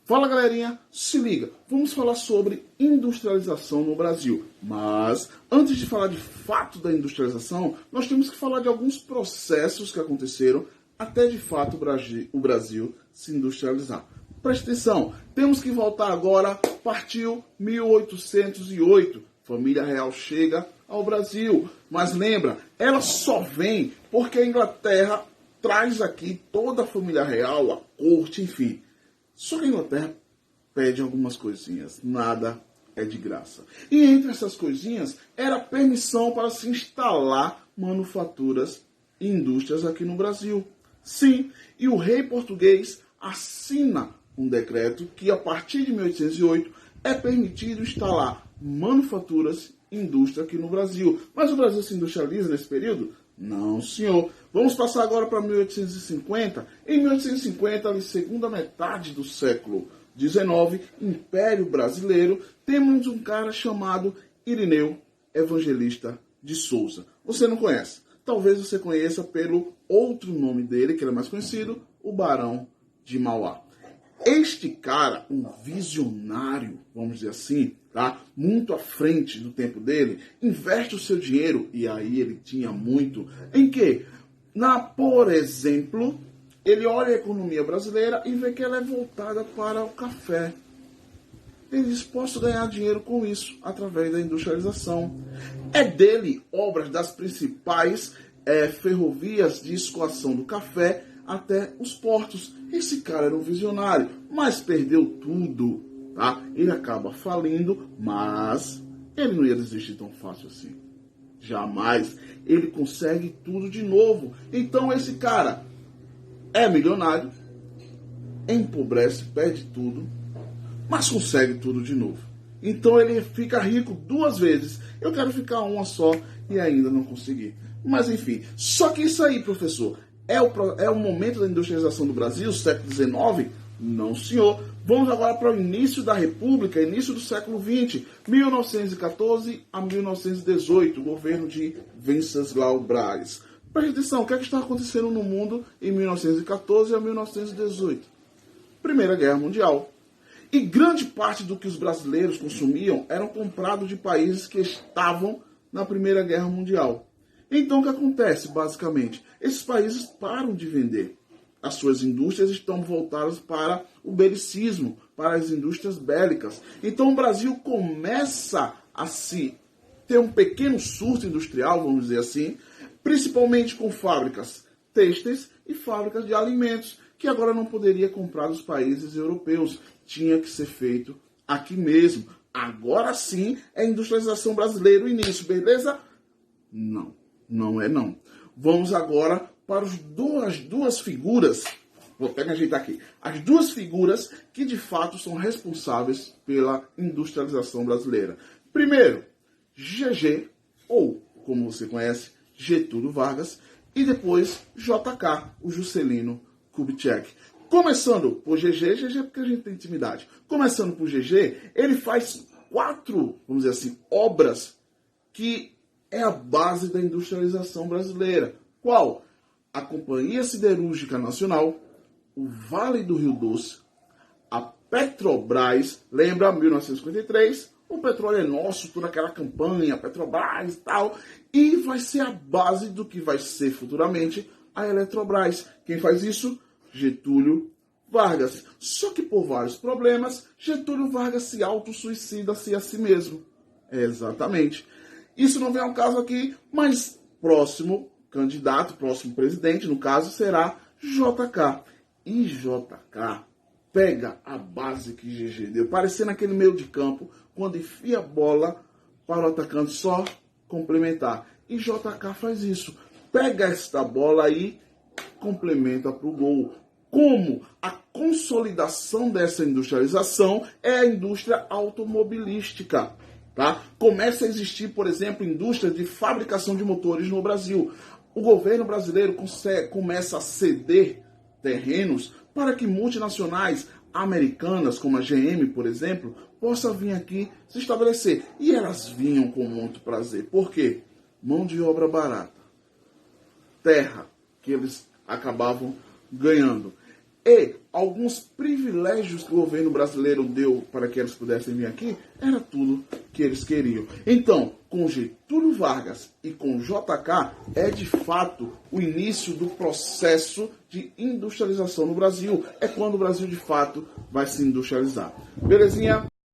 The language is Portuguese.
Fala galerinha, se liga, vamos falar sobre industrialização no Brasil. Mas antes de falar de fato da industrialização, nós temos que falar de alguns processos que aconteceram até de fato o Brasil se industrializar. Preste atenção, temos que voltar agora, partiu 1808, família real chega ao Brasil. Mas lembra, ela só vem porque a Inglaterra traz aqui toda a família real, a corte, enfim. Só que a Inglaterra pede algumas coisinhas, nada é de graça. E entre essas coisinhas era permissão para se instalar manufaturas e indústrias aqui no Brasil. Sim, e o rei português assina um decreto que a partir de 1808 é permitido instalar manufaturas e indústria aqui no Brasil. Mas o Brasil se industrializa nesse período? Não, senhor. Vamos passar agora para 1850. Em 1850, ali, segunda metade do século XIX, Império Brasileiro, temos um cara chamado Irineu Evangelista de Souza. Você não conhece? Talvez você conheça pelo outro nome dele, que era mais conhecido, o Barão de Mauá. Este cara, um visionário, vamos dizer assim, tá? Muito à frente do tempo dele, investe o seu dinheiro, e aí ele tinha muito, em quê? Por exemplo, ele olha a economia brasileira e vê que ela é voltada para o café. Ele diz, posso ganhar dinheiro com isso, através da industrialização. É dele obras das principais ferrovias de escoação do café até os portos. Esse cara era um visionário, mas perdeu tudo, tá? Ele acaba falindo, mas ele não ia desistir tão fácil assim. Jamais. Ele consegue tudo de novo. Então esse cara é milionário, empobrece, perde tudo, mas consegue tudo de novo. Então ele fica rico duas vezes. Eu quero ficar uma só e ainda não consegui. Mas enfim, só que isso aí, professor, é o momento da industrialização do Brasil, século XIX? Não, senhor. Vamos agora para o início da República, início do século XX, 1914 a 1918, o governo de Venceslau Braz. Preste atenção, o que está acontecendo no mundo em 1914 a 1918? Primeira Guerra Mundial. E grande parte do que os brasileiros consumiam eram comprados de países que estavam na Primeira Guerra Mundial. Então o que acontece, basicamente? Esses países param de vender. As suas indústrias estão voltadas para o belicismo, para as indústrias bélicas. Então o Brasil começa a se ter um pequeno surto industrial, vamos dizer assim, principalmente com fábricas têxteis e fábricas de alimentos, que agora não poderia comprar dos países europeus. Tinha que ser feito aqui mesmo. Agora sim é industrialização brasileira o início, beleza? Não, não é não. Vamos agora para as duas figuras, vou até me ajeitar aqui, as duas figuras que de fato são responsáveis pela industrialização brasileira. Primeiro, GG, ou como você conhece, Getúlio Vargas, e depois JK, o Juscelino Kubitschek. Começando por GG porque a gente tem intimidade. Começando por GG, ele faz 4, vamos dizer assim, obras que é a base da industrialização brasileira. Qual? A Companhia Siderúrgica Nacional, o Vale do Rio Doce, a Petrobras, lembra 1953? O petróleo é nosso, toda aquela campanha, Petrobras e tal, e vai ser a base do que vai ser futuramente a Eletrobras. Quem faz isso? Getúlio Vargas. Só que por vários problemas, Getúlio Vargas se autossuicida-se a si mesmo. Exatamente. Isso não vem ao caso aqui, mas próximo candidato, próximo presidente, no caso, será JK. E JK pega a base que GG deu, parecendo aquele meio de campo, quando enfia a bola para o atacante só complementar. E JK faz isso. Pega esta bola aí, complementa para o gol. Como a consolidação dessa industrialização é a indústria automobilística. Tá? Começa a existir, por exemplo, indústria de fabricação de motores no Brasil. O governo brasileiro começa a ceder terrenos para que multinacionais americanas, como a GM, por exemplo, possam vir aqui se estabelecer. E elas vinham com muito prazer. Por quê? Mão de obra barata. Terra que eles acabavam ganhando. e alguns privilégios que o governo brasileiro deu para que eles pudessem vir aqui, era tudo que eles queriam. Então, com Getúlio Vargas e com JK, é de fato o início do processo de industrialização no Brasil. É quando o Brasil de fato vai se industrializar. Belezinha?